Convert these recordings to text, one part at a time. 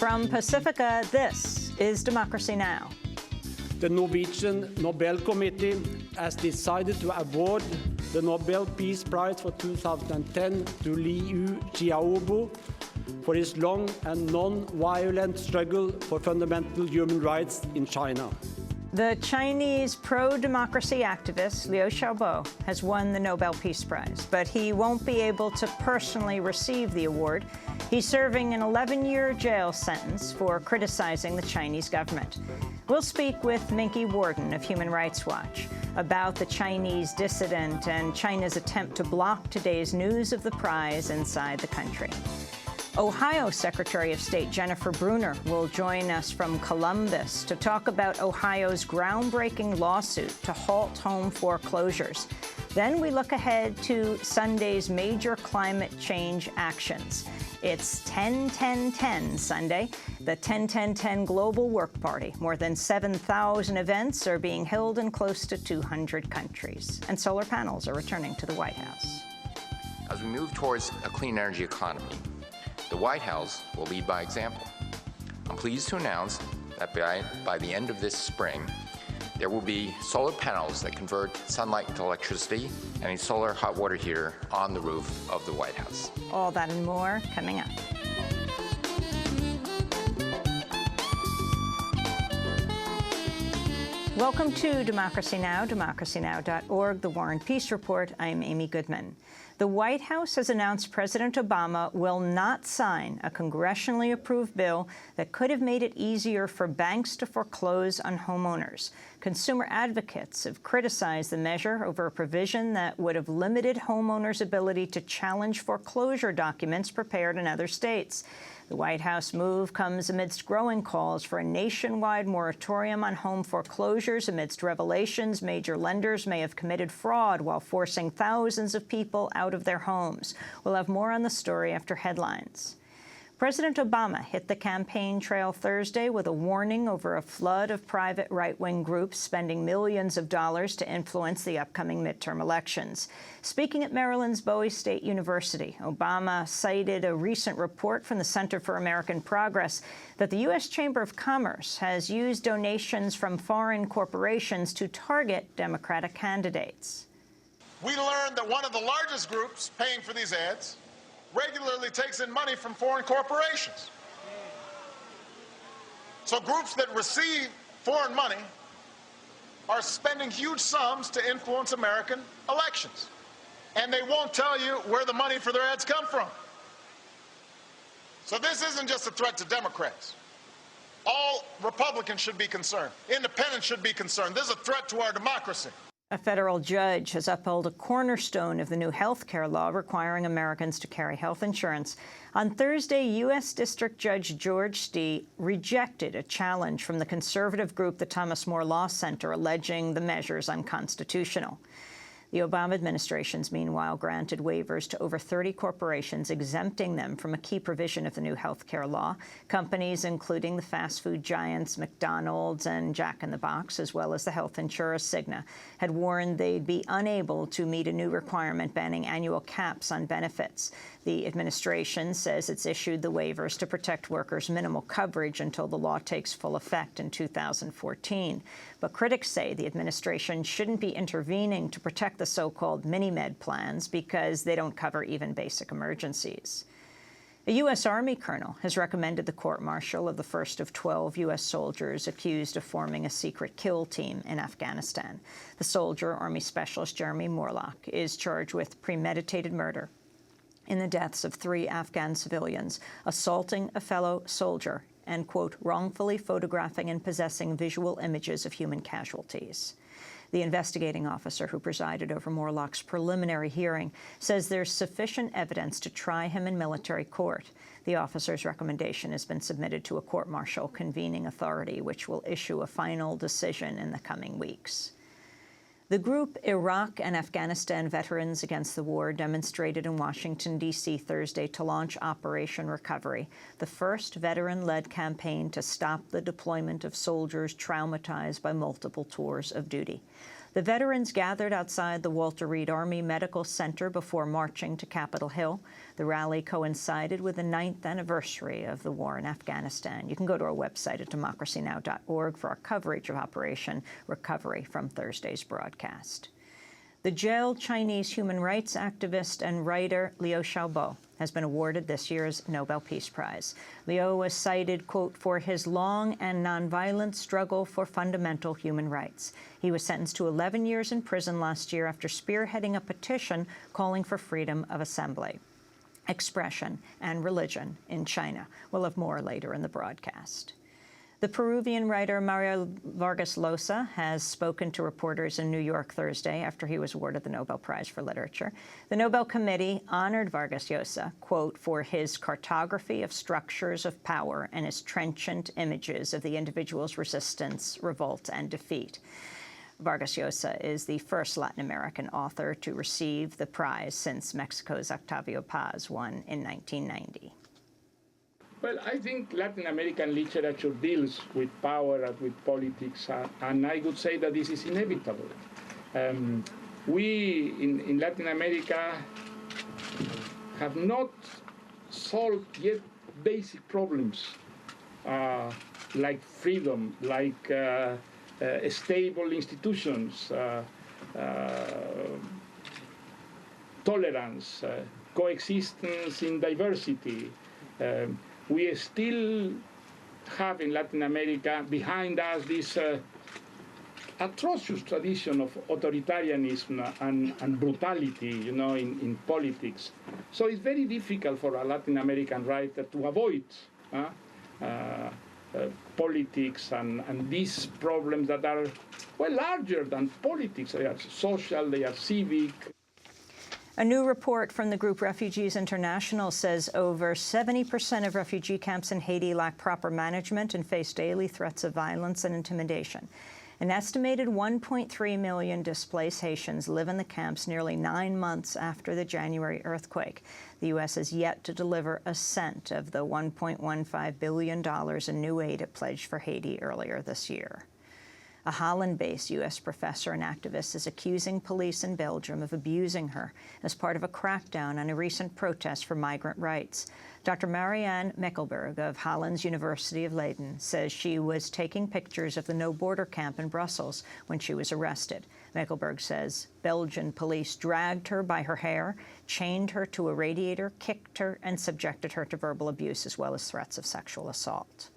From Pacifica, this is Democracy Now! The Norwegian Nobel Committee has decided to award the Nobel Peace Prize for 2010 to Liu Xiaobo for his long and non-violent struggle for fundamental human rights in China. The Chinese pro-democracy activist Liu Xiaobo has won the Nobel Peace Prize, but he won't be able to personally receive the award. He's serving an 11-year jail sentence for criticizing the Chinese government. We'll speak with Minky Worden of Human Rights Watch about the Chinese dissident and China's attempt to block today's news of the prize inside the country. Ohio Secretary of State Jennifer Brunner will join us from Columbus to talk about Ohio's groundbreaking lawsuit to halt home foreclosures. Then we look ahead to Sunday's major climate change actions. It's 10-10-10 Sunday, the 10-10-10 Global Work Party. More than 7,000 events are being held in close to 200 countries. And solar panels are returning to the White House. As we move towards a clean energy economy, the White House will lead by example. I'm pleased to announce that by the end of this spring, there will be solar panels that convert sunlight into electricity and a solar hot water heater on the roof of the White House. All that and more coming up. Welcome to Democracy Now!, democracynow.org, The War and Peace Report. I'm Amy Goodman. The White House has announced President Obama will not sign a congressionally approved bill that could have made it easier for banks to foreclose on homeowners. Consumer advocates have criticized the measure over a provision that would have limited homeowners' ability to challenge foreclosure documents prepared in other states. The White House move comes amidst growing calls for a nationwide moratorium on home foreclosures amidst revelations major lenders may have committed fraud while forcing thousands of people out of their homes. We'll have more on the story after headlines. President Obama hit the campaign trail Thursday with a warning over a flood of private right-wing groups spending millions of dollars to influence the upcoming midterm elections. Speaking at Maryland's Bowie State University, Obama cited a recent report from the Center for American Progress that the U.S. Chamber of Commerce has used donations from foreign corporations to target Democratic candidates. We learned that one of the largest groups paying for these ads regularly takes in money from foreign corporations. So groups that receive foreign money are spending huge sums to influence American elections. And they won't tell you where the money for their ads come from. So this isn't just a threat to Democrats. All Republicans should be concerned. Independents should be concerned. This is a threat to our democracy. A federal judge has upheld a cornerstone of the new health care law requiring Americans to carry health insurance. On Thursday, U.S. District Judge George Stee rejected a challenge from the conservative group the Thomas More Law Center alleging the measures unconstitutional. The Obama administration's, meanwhile, granted waivers to over 30 corporations, exempting them from a key provision of the new health care law. Companies, including the fast food giants McDonald's and Jack in the Box, as well as the health insurer Cigna, had warned they'd be unable to meet a new requirement banning annual caps on benefits. The administration says it's issued the waivers to protect workers' minimal coverage until the law takes full effect in 2014. But critics say the administration shouldn't be intervening to protect the so-called mini-med plans because they don't cover even basic emergencies. A U.S. Army colonel has recommended the court-martial of the first of 12 U.S. soldiers accused of forming a secret kill team in Afghanistan. The soldier, Army Specialist Jeremy Morlock, is charged with premeditated murder in the deaths of 3 Afghan civilians, assaulting a fellow soldier, and, quote, wrongfully photographing and possessing visual images of human casualties. The investigating officer who presided over Morlock's preliminary hearing says there's sufficient evidence to try him in military court. The officer's recommendation has been submitted to a court-martial convening authority, which will issue a final decision in the coming weeks. The group Iraq and Afghanistan Veterans Against the War demonstrated in Washington, D.C. Thursday to launch Operation Recovery, the first veteran-led campaign to stop the deployment of soldiers traumatized by multiple tours of duty. The veterans gathered outside the Walter Reed Army Medical Center before marching to Capitol Hill. The rally coincided with the 9th anniversary of the war in Afghanistan. You can go to our website at democracynow.org for our coverage of Operation Recovery from Thursday's broadcast. The jailed Chinese human rights activist and writer Liu Xiaobo has been awarded this year's Nobel Peace Prize. Liu was cited, quote, for his long and nonviolent struggle for fundamental human rights. He was sentenced to 11 years in prison last year after spearheading a petition calling for freedom of assembly, expression, and religion in China. We'll have more later in the broadcast. The Peruvian writer Vargas Llosa has spoken to reporters in New York Thursday after he was awarded the Nobel Prize for Literature. The Nobel Committee honored Vargas Llosa, quote, for his cartography of structures of power and his trenchant images of the individual's resistance, revolt, and defeat. Vargas Llosa is the first Latin American author to receive the prize since Mexico's Octavio Paz won in 1990. Well, I think Latin American literature deals with power and with politics, and I would say that this is inevitable. We, in Latin America, have not solved yet basic problems like freedom, like stable institutions, tolerance, coexistence in diversity. We still have in Latin America behind us this atrocious tradition of authoritarianism and brutality, you know, in politics. So it's very difficult for a Latin American writer to avoid politics and these problems that are, well, larger than politics. They are social, they are civic. A new report from the group Refugees International says over 70% of refugee camps in Haiti lack proper management and face daily threats of violence and intimidation. An estimated 1.3 million displaced Haitians live in the camps nearly 9 months after the January earthquake. The U.S. has yet to deliver a cent of the $1.15 billion in new aid it pledged for Haiti earlier this year. A Holland-based U.S. professor and activist is accusing police in Belgium of abusing her as part of a crackdown on a recent protest for migrant rights. Dr. Marianne Meckelberg of Holland's University of Leiden says she was taking pictures of the no-border camp in Brussels when she was arrested. Meckelberg says Belgian police dragged her by her hair, chained her to a radiator, kicked her, and subjected her to verbal abuse as well as threats of sexual assault.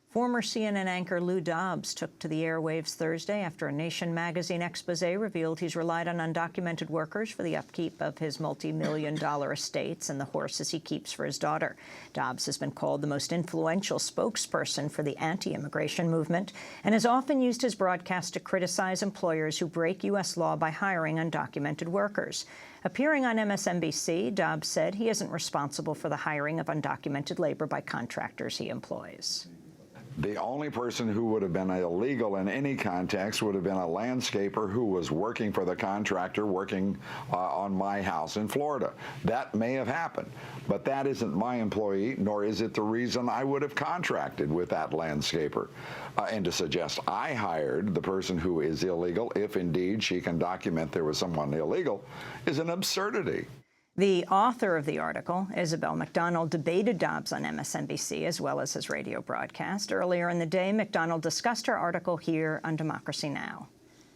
Former CNN anchor Lou Dobbs took to the airwaves Thursday after a Nation magazine Exposé revealed he's relied on undocumented workers for the upkeep of his multi-million-dollar estates and the horses he keeps for his daughter. Dobbs has been called the most influential spokesperson for the anti-immigration movement and has often used his broadcast to criticize employers who break U.S. law by hiring undocumented workers. Appearing on MSNBC, Dobbs said he isn't responsible for the hiring of undocumented labor by contractors he employs. The only person who would have been illegal in any context would have been a landscaper who was working for the contractor working on my house in Florida. That may have happened, but that isn't my employee, nor is it the reason I would have contracted with that landscaper. And to suggest I hired the person who is illegal, if indeed she can document there was someone illegal, is an absurdity. The author of the article, Isabel McDonald, debated Dobbs on MSNBC as well as his radio broadcast. Earlier in the day, McDonald discussed her article here on Democracy Now!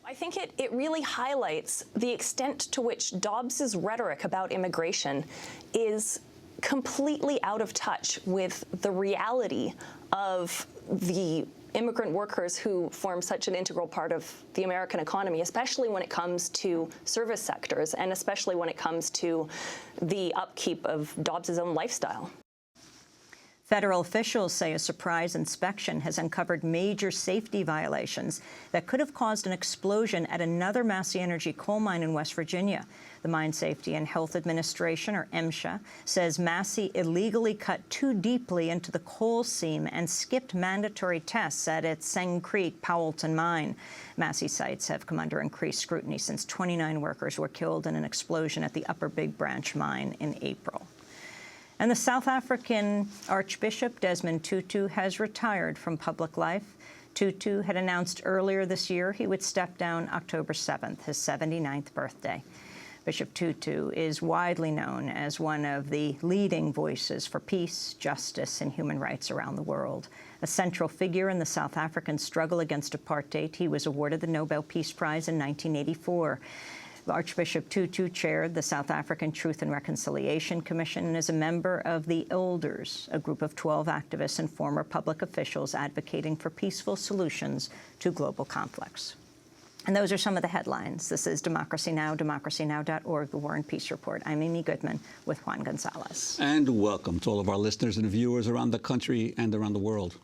I think it really highlights the extent to which Dobbs's rhetoric about immigration is completely out of touch with the reality of the immigrant workers who form such an integral part of the American economy, especially when it comes to service sectors and especially when it comes to the upkeep of Dobbs's own lifestyle. Federal officials say a surprise inspection has uncovered major safety violations that could have caused an explosion at another Massey Energy coal mine in West Virginia. The Mine Safety and Health Administration, or MSHA, says Massey illegally cut too deeply into the coal seam and skipped mandatory tests at its Seng Creek Powellton mine. Massey sites have come under increased scrutiny since 29 workers were killed in an explosion at the Upper Big Branch mine in April. And the South African Archbishop Desmond Tutu has retired from public life. Tutu had announced earlier this year he would step down October 7th, his 79th birthday. Bishop Tutu is widely known as one of the leading voices for peace, justice, and human rights around the world. A central figure in the South African struggle against apartheid, he was awarded the Nobel Peace Prize in 1984. Archbishop Tutu chaired the South African Truth and Reconciliation Commission and is a member of the Elders, a group of 12 activists and former public officials advocating for peaceful solutions to global conflicts. And those are some of the headlines. This is Democracy Now!, democracynow.org, the War and Peace Report. I'm Amy Goodman with Juan Gonzalez. And welcome to all of our listeners and viewers around the country and around the world.